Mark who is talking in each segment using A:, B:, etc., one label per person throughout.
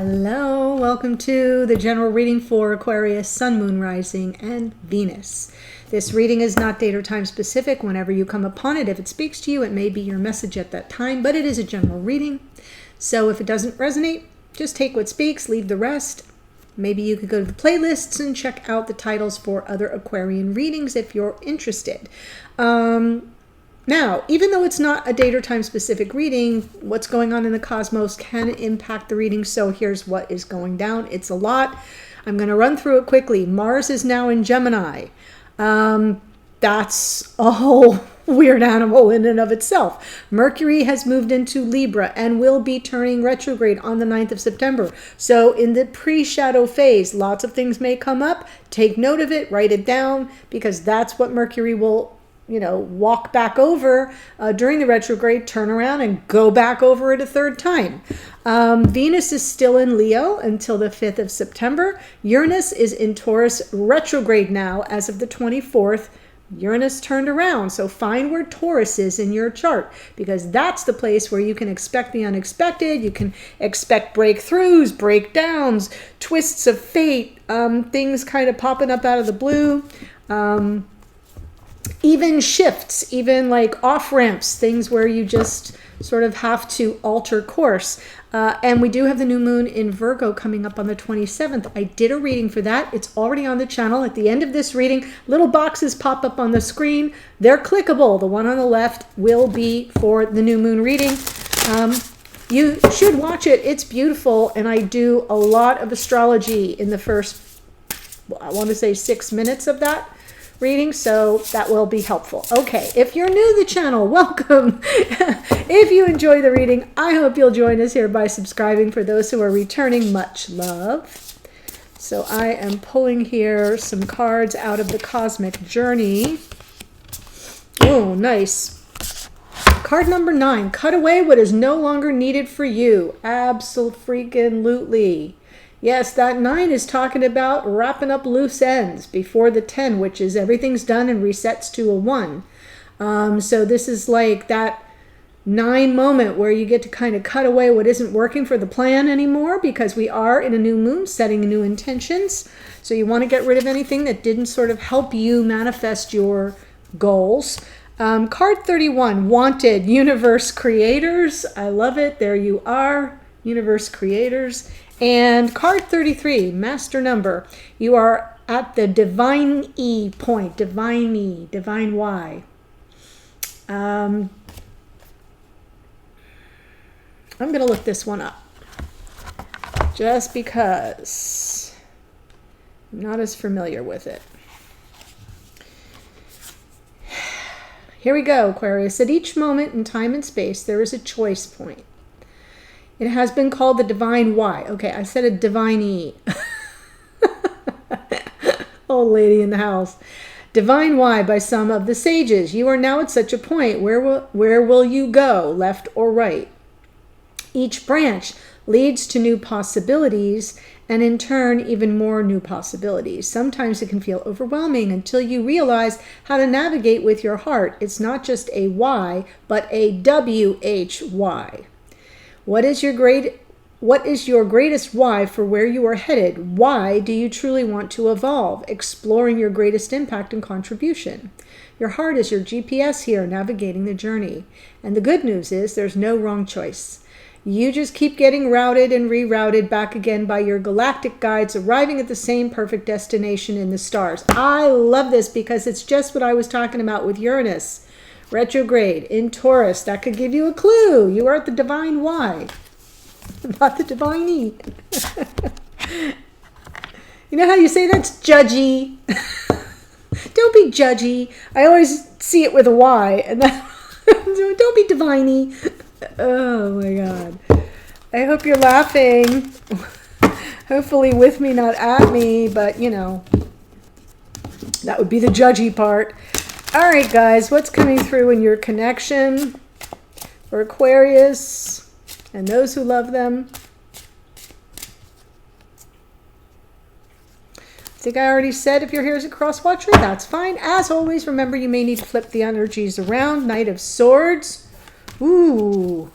A: Hello, welcome to the general reading for Aquarius, Sun, Moon, Rising, and Venus. This reading is not date or time specific. Whenever you come upon it, if it speaks to you, it may be your message at that time, but it is a general reading. So if it doesn't resonate, just take what speaks, leave the rest. Maybe you could go to the playlists and check out the titles for other Aquarian readings if you're interested. Now, even though it's not a date or time specific reading, what's going on in the cosmos can impact the reading. So here's what is going down. It's a lot. I'm going to run through it quickly. Mars is now in Gemini. That's a whole weird animal in and of itself. Mercury has moved into Libra and will be turning retrograde on the 9th of September. So in the pre-shadow phase, lots of things may come up. Take note of it, write it down, because that's what Mercury will walk back over during the retrograde, turn around and go back over it a third time. Venus is still in Leo until the 5th of September. Uranus is in Taurus retrograde now as of the 24th. Uranus turned around. So find where Taurus is in your chart, because that's the place where you can expect the unexpected. You can expect breakthroughs, breakdowns, twists of fate, things kind of popping up out of the blue. Even shifts, even like off ramps, things where you just sort of have to alter course. And we do have the new moon in Virgo coming up on the 27th. I did a reading for that. It's already on the channel. At the end of this reading, little boxes pop up on the screen. They're clickable. The one on the left will be for the new moon reading. You should watch it. It's beautiful. And I do a lot of astrology in the first, I want to say 6 minutes of that reading, so that will be helpful. Okay, if you're new to the channel, welcome. If you enjoy the reading, I hope you'll join us here by subscribing. For those who are returning, much love. So I am pulling here some cards out of the Cosmic Journey. Oh, nice. Card number 9, cut away what is no longer needed for you. Absolutely. Yes, that 9 is talking about wrapping up loose ends before the 10, which is everything's done and resets to a 1. So this is like that 9 moment where you get to kind of cut away what isn't working for the plan anymore, because we are in a new moon setting new intentions. So you want to get rid of anything that didn't sort of help you manifest your goals. Card 31, Wanted, Universe Creators. I love it. There you are, Universe Creators. And card 33, Master Number. You are at the Divine E point, Divine E, Divine Y. I'm going to look this one up, just because I'm not as familiar with it. Here we go, Aquarius. At each moment in time and space, there is a choice point. It has been called the Divine Y. Okay, I said a Divine E. Old lady in the house. Divine Y by some of the sages. You are now at such a point. Where will you go, left or right? Each branch leads to new possibilities, and in turn, even more new possibilities. Sometimes it can feel overwhelming until you realize how to navigate with your heart. It's not just a Y, but a WHY. What is your greatest why for where you are headed? Why do you truly want to evolve? Exploring your greatest impact and contribution. Your heart is your GPS here, navigating the journey. And the good news is there's no wrong choice. You just keep getting routed and rerouted back again by your galactic guides, arriving at the same perfect destination in the stars. I love this because it's just what I was talking about with Uranus. Retrograde in Taurus. That could give you a clue. You are at the Divine Y, not the Divine E. You know how you say that's judgy? Don't be judgy. I always see it with a Y, and then don't be divine-y. Oh my God. I hope you're laughing. Hopefully with me, not at me, but that would be the judgy part. All right, guys, what's coming through in your connection for Aquarius and those who love them? I think I already said if you're here as a cross-watcher, that's fine. As always, remember you may need to flip the energies around. Knight of Swords. Ooh.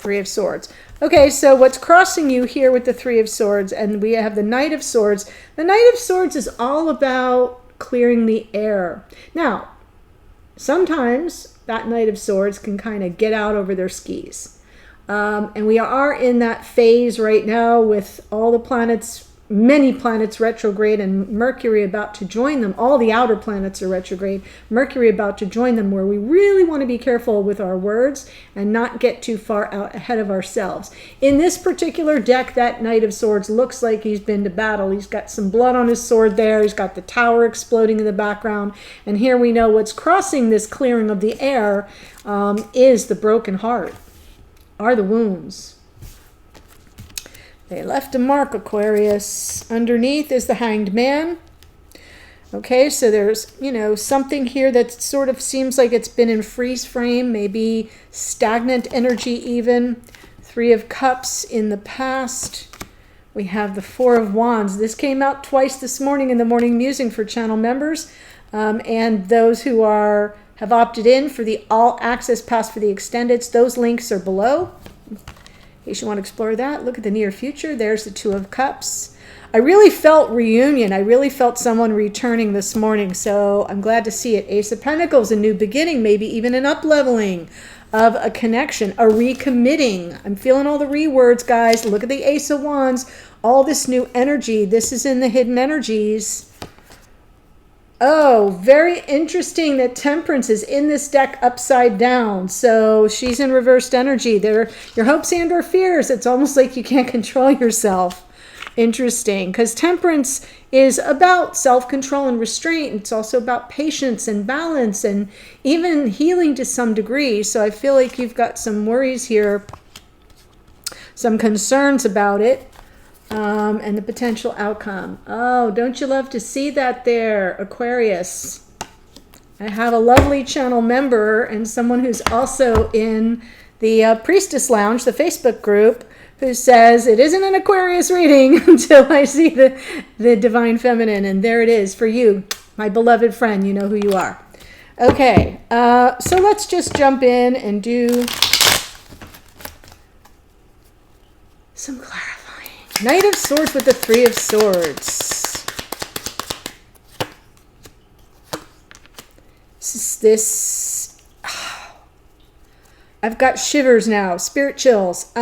A: 3 of Swords. Okay, so what's crossing you here with the Three of Swords, and we have the Knight of Swords. The Knight of Swords is all about clearing the air. Now, sometimes that Knight of Swords can kind of get out over their skis. And we are in that phase right now with all the planets, many planets retrograde, and Mercury about to join them. All the outer planets are retrograde. Mercury about to join them, where we really want to be careful with our words and not get too far out ahead of ourselves. In this particular deck, that Knight of Swords looks like he's been to battle. He's got some blood on his sword there. He's got the tower exploding in the background. And here we know what's crossing this clearing of the air is the broken heart, are the wounds. They left a mark, Aquarius. Underneath is the Hanged Man. Okay, so there's, something here that sort of seems like it's been in freeze frame, maybe stagnant energy even. Three of Cups in the past. We have the Four of Wands. This came out twice this morning in the morning musing for channel members. And those who have opted in for the all access pass for the extendeds, those links are below. In case you want to explore that, look at the near future. There's the Two of Cups. I really felt reunion. I really felt someone returning this morning, so I'm glad to see it. Ace of Pentacles, a new beginning, maybe even an up-leveling of a connection, a recommitting. I'm feeling all the re-words, guys. Look at the Ace of Wands, all this new energy. This is in the hidden energies. Oh, very interesting that Temperance is in this deck upside down. So she's in reversed energy. They're your hopes and or fears. It's almost like you can't control yourself. Interesting, because Temperance is about self-control and restraint. It's also about patience and balance and even healing to some degree. So I feel like you've got some worries here, some concerns about it. And the potential outcome. Oh, don't you love to see that there, Aquarius? I have a lovely channel member and someone who's also in the Priestess Lounge, the Facebook group, who says it isn't an Aquarius reading until I see the Divine Feminine. And there it is for you, my beloved friend. You know who you are. Okay, so let's just jump in and do some clarifying. Knight of Swords with the Three of Swords. I've got shivers now, spirit chills.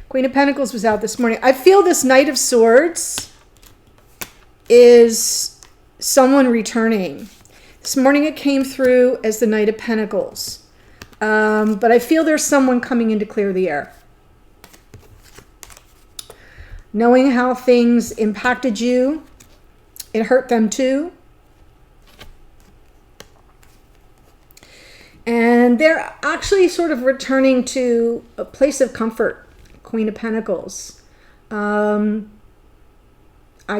A: Queen of Pentacles was out this morning. I feel this Knight of Swords is someone returning. This morning it came through as the Knight of Pentacles. But I feel there's someone coming in to clear the air. Knowing how things impacted you, it hurt them too. And they're actually sort of returning to a place of comfort, Queen of Pentacles. I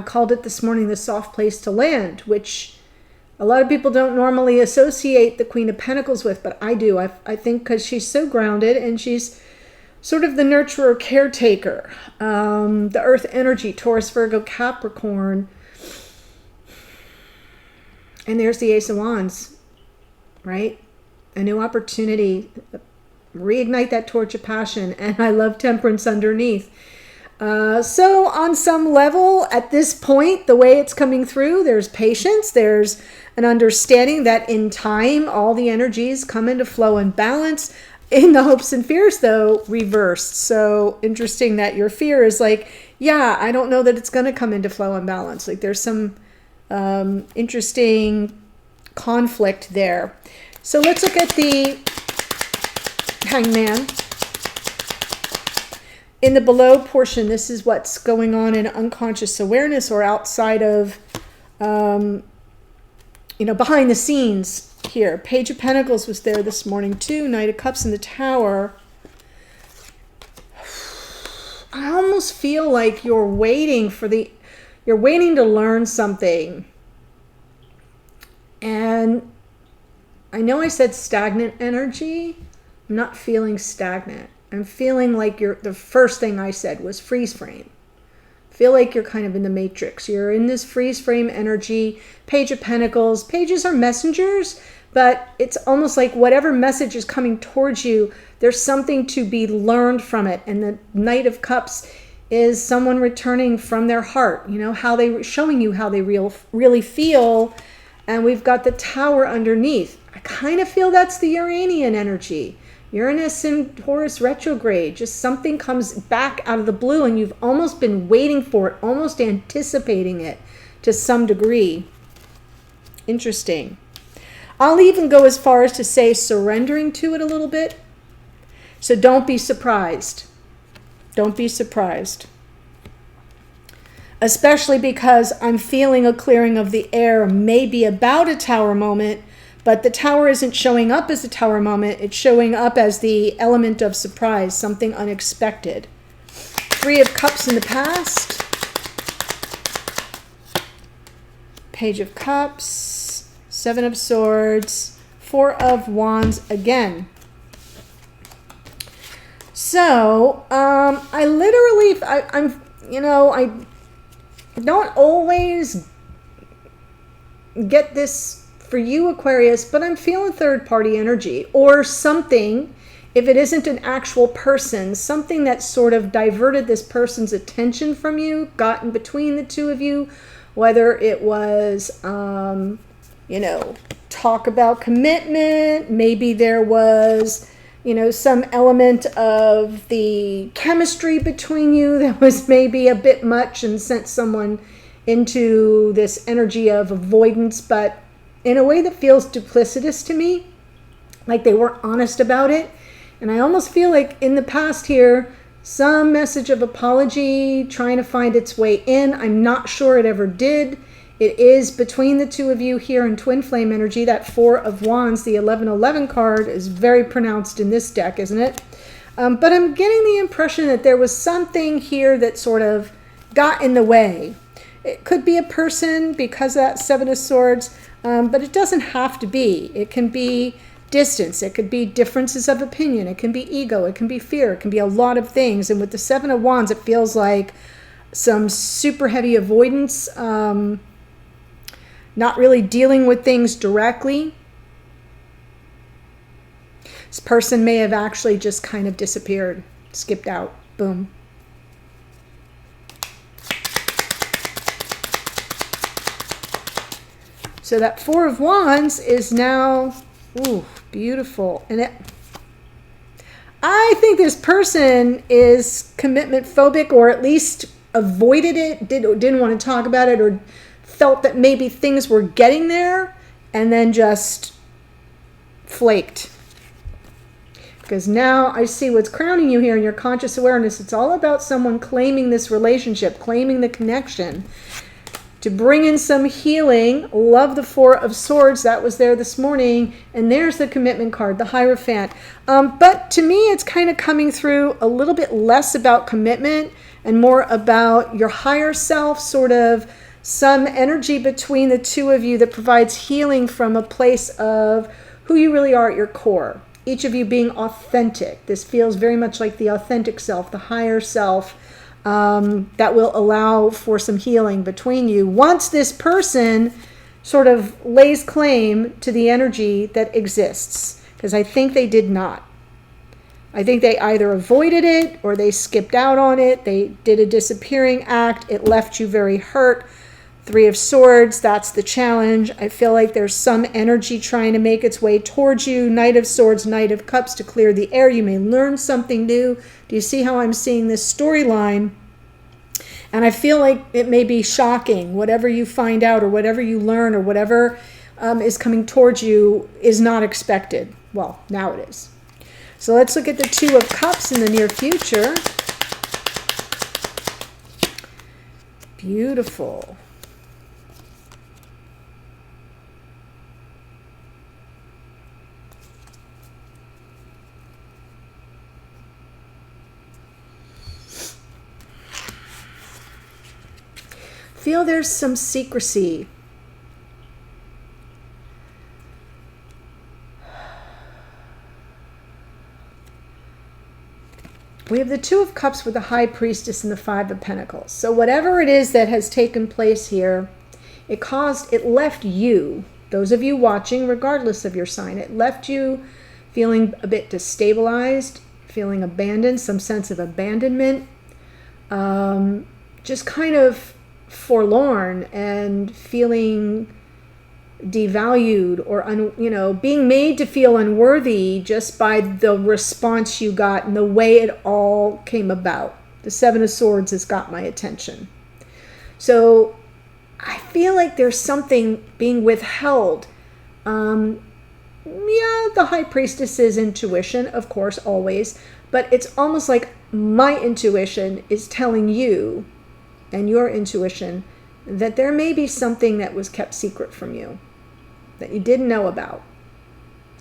A: called it this morning the soft place to land, which a lot of people don't normally associate the Queen of Pentacles with, but I do. I think because she's so grounded and she's sort of the nurturer, caretaker. The earth energy, Taurus, Virgo, Capricorn. And there's the Ace of Wands, right? A new opportunity. Reignite that torch of passion. And I love Temperance underneath. So on some level, at this point, the way it's coming through, there's patience, there's an understanding that in time, all the energies come into flow and balance. In the hopes and fears, though, reversed. So interesting that your fear is like, yeah, I don't know that it's going to come into flow and balance. Like there's some interesting conflict there. So let's look at the Hangman. In the below portion, this is what's going on in unconscious awareness or outside of, behind the scenes here. Page of Pentacles was there this morning too. Knight of Cups in the Tower. I almost feel like you're waiting to learn something. And I know I said stagnant energy. I'm not feeling stagnant. I'm feeling like the first thing I said was freeze frame. Feel like you're kind of in the matrix. You're in this freeze frame energy. Page of Pentacles. Pages are messengers, but it's almost like whatever message is coming towards you, there's something to be learned from it. And the Knight of Cups is someone returning from their heart, you know, how they showing you how they really feel. And we've got the Tower underneath. I kind of feel that's the Uranian energy. Uranus in Taurus retrograde. Just something comes back out of the blue and you've almost been waiting for it, almost anticipating it to some degree. Interesting. I'll even go as far as to say surrendering to it a little bit. So don't be surprised. Don't be surprised. Especially because I'm feeling a clearing of the air, maybe about a Tower moment, but the Tower isn't showing up as a Tower moment. It's showing up as the element of surprise, something unexpected. 3 of Cups in the past. Page of Cups. 7 of Swords. 4 of Wands again. So, I don't always get this for you, Aquarius, but I'm feeling third-party energy or something, if it isn't an actual person, something that sort of diverted this person's attention from you, got in between the two of you, whether it was, talk about commitment, maybe there was, some element of the chemistry between you that was maybe a bit much and sent someone into this energy of avoidance, but in a way that feels duplicitous to me, like they weren't honest about it. And I almost feel like in the past here, some message of apology trying to find its way in. I'm not sure it ever did. It is between the two of you here in Twin Flame energy. That 4 of Wands, the 1111 card, is very pronounced in this deck, isn't it? But I'm getting the impression that there was something here that sort of got in the way. It could be a person because of that 7 of Swords, but it doesn't have to be. It can be distance. It could be differences of opinion. It can be ego. It can be fear. It can be a lot of things. And with the 7 of Wands, it feels like some super heavy avoidance, not really dealing with things directly. This person may have actually just kind of disappeared, skipped out, boom. So that 4 of Wands is now, ooh, beautiful. And I think this person is commitment phobic, or at least avoided it, didn't want to talk about it, or felt that maybe things were getting there and then just flaked. Because now I see what's crowning you here in your conscious awareness. It's all about someone claiming this relationship, claiming the connection, to bring in some healing. Love the 4 of Swords. That was there this morning. And there's the commitment card, the Hierophant. But to me, it's kind of coming through a little bit less about commitment and more about your higher self, sort of some energy between the two of you that provides healing from a place of who you really are at your core. Each of you being authentic. This feels very much like the authentic self, the higher self, that will allow for some healing between you once this person sort of lays claim to the energy that exists. Because I think they did not. I think they either avoided it or they skipped out on it. They did a disappearing act. It left you very hurt. 3 of Swords, that's the challenge. I feel like there's some energy trying to make its way towards you. Knight of Swords, Knight of Cups to clear the air. You may learn something new. Do you see how I'm seeing this storyline? And I feel like it may be shocking. Whatever you find out or whatever you learn or whatever is coming towards you is not expected. Well, now it is. So let's look at the 2 of Cups in the near future. Beautiful. Feel there's some secrecy. We have the 2 of Cups with the High Priestess and the 5 of Pentacles. So whatever it is that has taken place here, it left you Those of you watching, regardless of your sign, it left you feeling a bit destabilized, feeling abandoned, some sense of abandonment, just kind of forlorn and feeling devalued or being made to feel unworthy just by the response you got and the way it all came about. The Seven of Swords has got my attention. So I feel like there's something being withheld. The High Priestess's intuition, of course, always, but it's almost like my intuition is telling you and your intuition that there may be something that was kept secret from you that you didn't know about.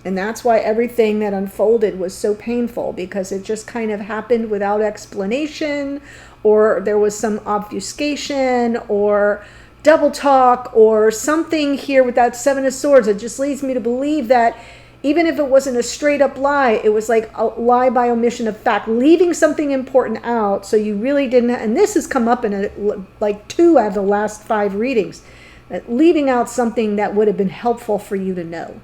A: And that's why everything that unfolded was so painful, because it just kind of happened without explanation, or there was some obfuscation or double talk or something here with that Seven of Swords. It just leads me to believe that even if it wasn't a straight up lie, it was like a lie by omission of fact, leaving something important out. So you really didn't, and this has come up in like 2 out of the last 5 readings, leaving out something that would have been helpful for you to know.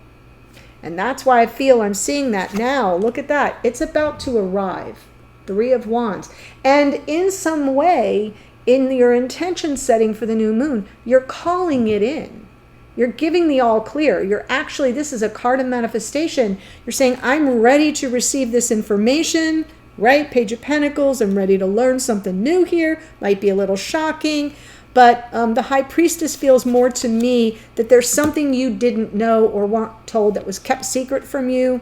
A: And that's why I feel I'm seeing that now. Look at that. It's about to arrive. 3 of Wands. And in some way, in your intention setting for the new moon, you're calling it in. You're giving the all clear. You're actually, this is a card of manifestation. You're saying, I'm ready to receive this information, right? Page of Pentacles. I'm ready to learn something new here. Might be a little shocking. But the High Priestess feels more to me that there's something you didn't know or weren't told that was kept secret from you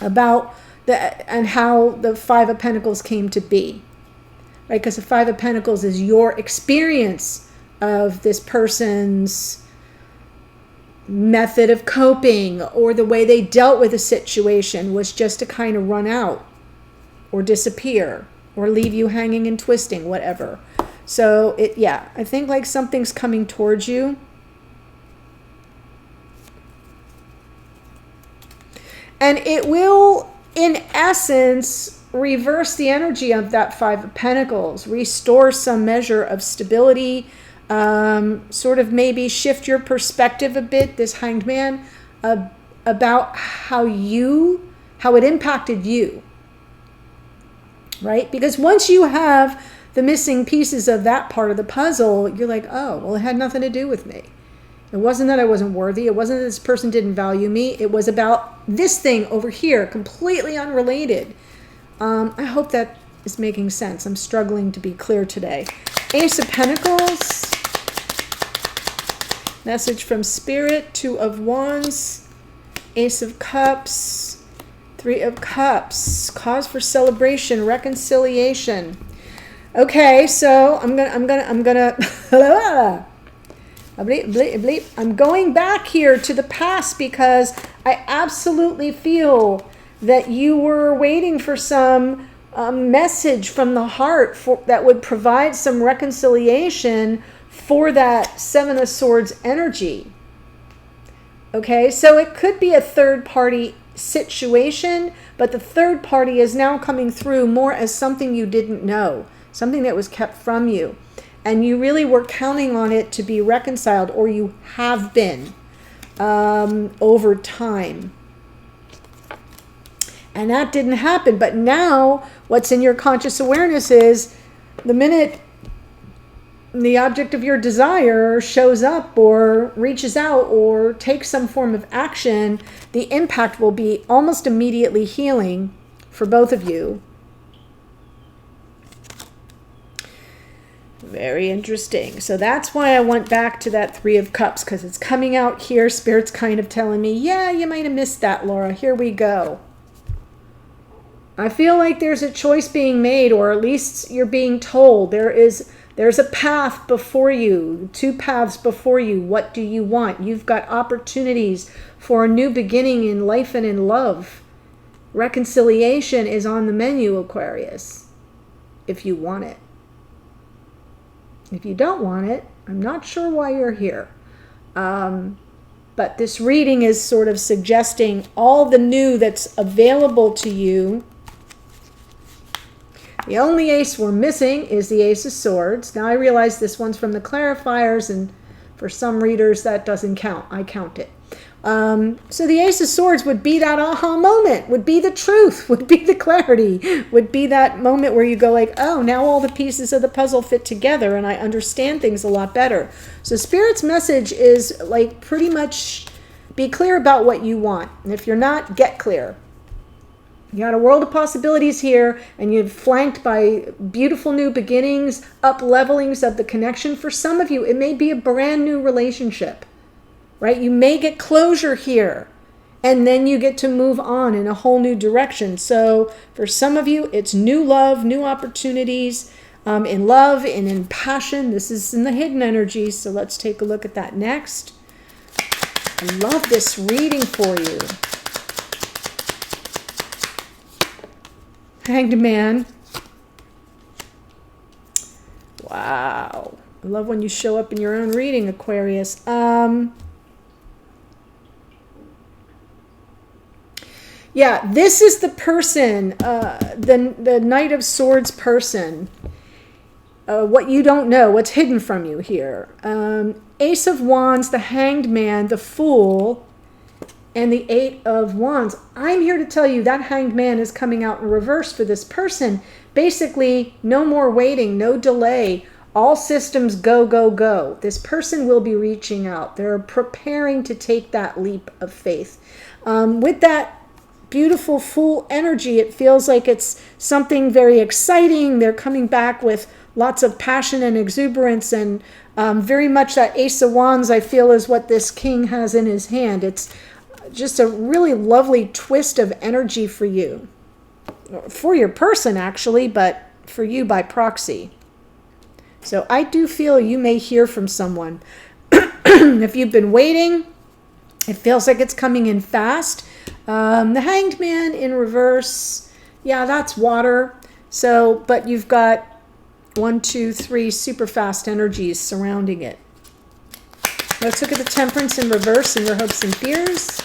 A: about and how the 5 of Pentacles came to be. Right? Because the 5 of Pentacles is your experience of this person's method of coping, or the way they dealt with a situation was just to kind of run out or disappear or leave you hanging and twisting, whatever. So I think like something's coming towards you. And it will, in essence, reverse the energy of that 5 of Pentacles, restore some measure of stability, sort of maybe shift your perspective a bit, this Hanged Man, about how it impacted you, right? Because once you have the missing pieces of that part of the puzzle, you're like, oh, well, it had nothing to do with me. It wasn't that I wasn't worthy. It wasn't that this person didn't value me. It was about this thing over here, completely unrelated. I hope that is making sense. I'm struggling to be clear today. Ace of Pentacles. Message from Spirit. 2 of Wands. Ace of Cups. 3 of Cups. Cause for celebration, reconciliation. Okay, so I'm going back here to the past, because I absolutely feel that you were waiting for some message from the heart that would provide some reconciliation for that 7 of Swords energy. Okay, so it could be a third party situation, but the third party is now coming through more as something you didn't know, something that was kept from you, and you really were counting on it to be reconciled, or you have been over time. And that didn't happen. But now what's in your conscious awareness is the minute the object of your desire shows up or reaches out or takes some form of action, the impact will be almost immediately healing for both of you. Very interesting. So that's why I went back to that 3 of Cups, because it's coming out here. Spirit's kind of telling me, yeah, you might have missed that, Laura. Here we go. I feel like there's a choice being made, or at least you're being told there's a path before you, 2 paths before you. What do you want? You've got opportunities for a new beginning in life and in love. Reconciliation is on the menu, Aquarius, if you want it. If you don't want it, I'm not sure why you're here. But this reading is sort of suggesting all the new that's available to you. The only ace we're missing is the Ace of Swords. Now I realize this one's from the clarifiers, and For some readers, that doesn't count. I count it. So the Ace of Swords would be that aha moment, would be the truth, would be the clarity, would be that moment where you go like, oh, now all the pieces of the puzzle fit together and I understand things a lot better. So Spirit's message is like pretty much be clear about what you want. And if you're not, get clear. You got a world of possibilities here, and you're flanked by beautiful new beginnings, up-levelings of the connection. For some of you, it may be a brand new relationship, right? You may get closure here, and then you get to move on in a whole new direction. So for some of you, it's new love, new opportunities in love and in passion. This is in the hidden energy, so let's take a look at that next. I love this reading for you. Hanged Man. Wow. I love when you show up in your own reading, Aquarius. Yeah, this is the person, the Knight of Swords person. What you don't know, what's hidden from you here. Ace of Wands, the Hanged Man, the Fool, and the Eight of Wands. I'm here to tell you that Hanged Man is coming out in reverse for this person. Basically, no more waiting, no delay. All systems go, go, go. This person will be reaching out. They're preparing to take that leap of faith. With that beautiful Fool energy, it feels like it's something very exciting. They're coming back with lots of passion and exuberance, and very much that Ace of Wands, I feel, is what this king has in his hand. It's just a really lovely twist of energy for you. For your person, actually, but for you by proxy. So I do feel you may hear from someone. If you've been waiting, it feels like it's coming in fast. The Hanged Man in reverse, yeah, that's water. So, but you've got 1, 2, 3 super fast energies surrounding it. Let's look at the Temperance in reverse and your hopes and fears.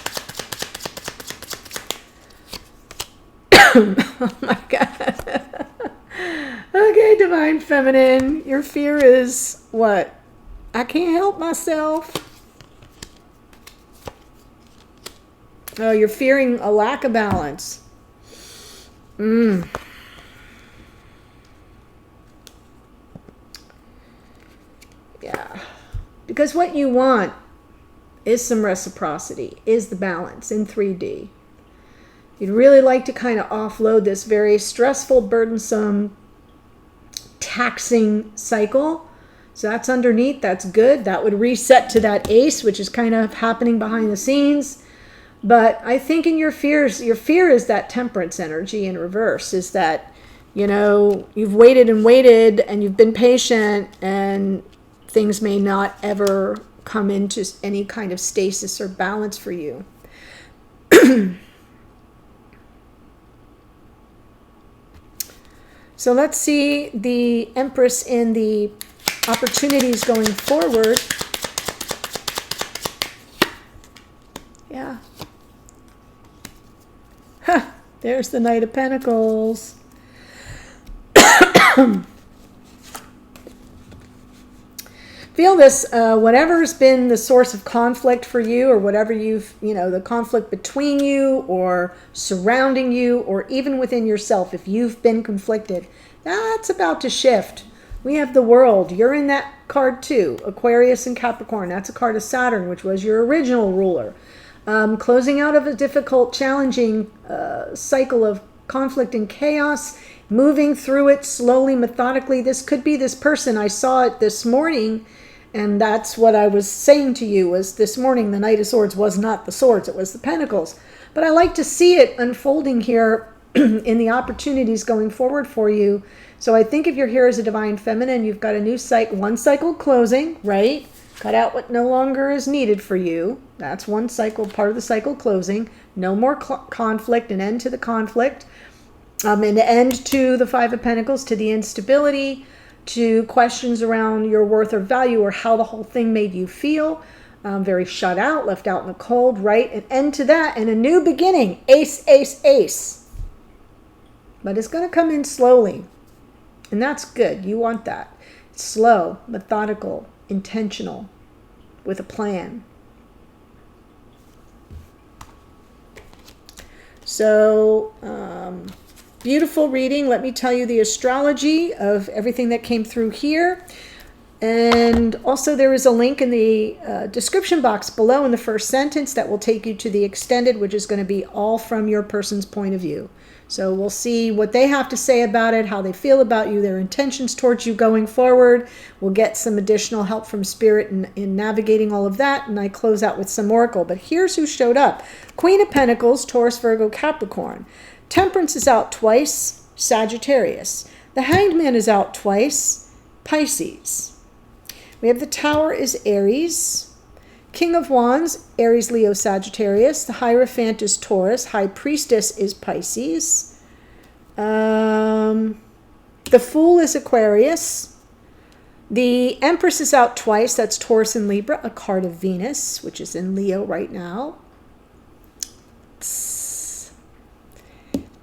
A: Oh my God. Okay, Divine Feminine, your fear is what? I can't help myself. Oh, you're fearing a lack of balance. Yeah. Because what you want is some reciprocity, is the balance in 3D. You'd really like to kind of offload this very stressful, burdensome, taxing cycle. So that's underneath. That's good. That would reset to that ace, which is kind of happening behind the scenes. But I think in your fears, your fear is that Temperance energy in reverse, is that, you know, you've waited and you've been patient, and things may not ever come into any kind of stasis or balance for you. So let's see the Empress in the opportunities going forward. Yeah. Huh, there's the Knight of Pentacles. Feel this, whatever's been the source of conflict for you, or whatever the conflict between you or surrounding you, or even within yourself, if you've been conflicted, that's about to shift. We have the World. You're in that card too. Aquarius and Capricorn. That's a card of Saturn, which was your original ruler. Closing out of a difficult, challenging cycle of conflict and chaos, moving through it slowly, methodically. This could be this person. I saw it this morning, and that's what I was saying to you, was this morning the Knight of Swords was not the swords, it was the Pentacles. But I like to see it unfolding here in the opportunities going forward for you. So I think if you're here as a Divine Feminine, you've got a new one cycle closing, right? Cut out what no longer is needed for you. That's one cycle, part of the cycle closing. No more conflict, an end to the conflict. An end to the Five of Pentacles, to the instability, to questions around your worth or value, or how the whole thing made you feel. Very shut out, left out in the cold, right? An end to that, and a new beginning. Ace, ace, ace. But it's going to come in slowly. And that's good. You want that. It's slow, methodical, intentional. with a plan. So, beautiful reading. Let me tell you the astrology of everything that came through here. And also there is a link in the description box below in the first sentence that will take you to the extended, which is going to be all from your person's point of view. So we'll see what they have to say about it, how they feel about you, their intentions towards you going forward. We'll get some additional help from Spirit in navigating all of that. And I close out with some oracle. But here's who showed up. Queen of Pentacles, Taurus, Virgo, Capricorn. Temperance is out twice, Sagittarius. The Hanged Man is out twice, Pisces. We have the Tower is Aries. King of Wands, Aries, Leo, Sagittarius. The Hierophant is Taurus. High Priestess is Pisces. The Fool is Aquarius. The Empress is out twice. That's Taurus and Libra, a card of Venus, which is in Leo right now.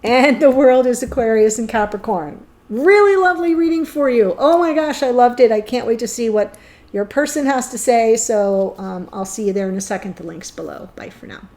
A: And the World is Aquarius and Capricorn. Really lovely reading for you. Oh my gosh, I loved it. I can't wait to see what your person has to say. So I'll see you there in a second. The link's below. Bye for now.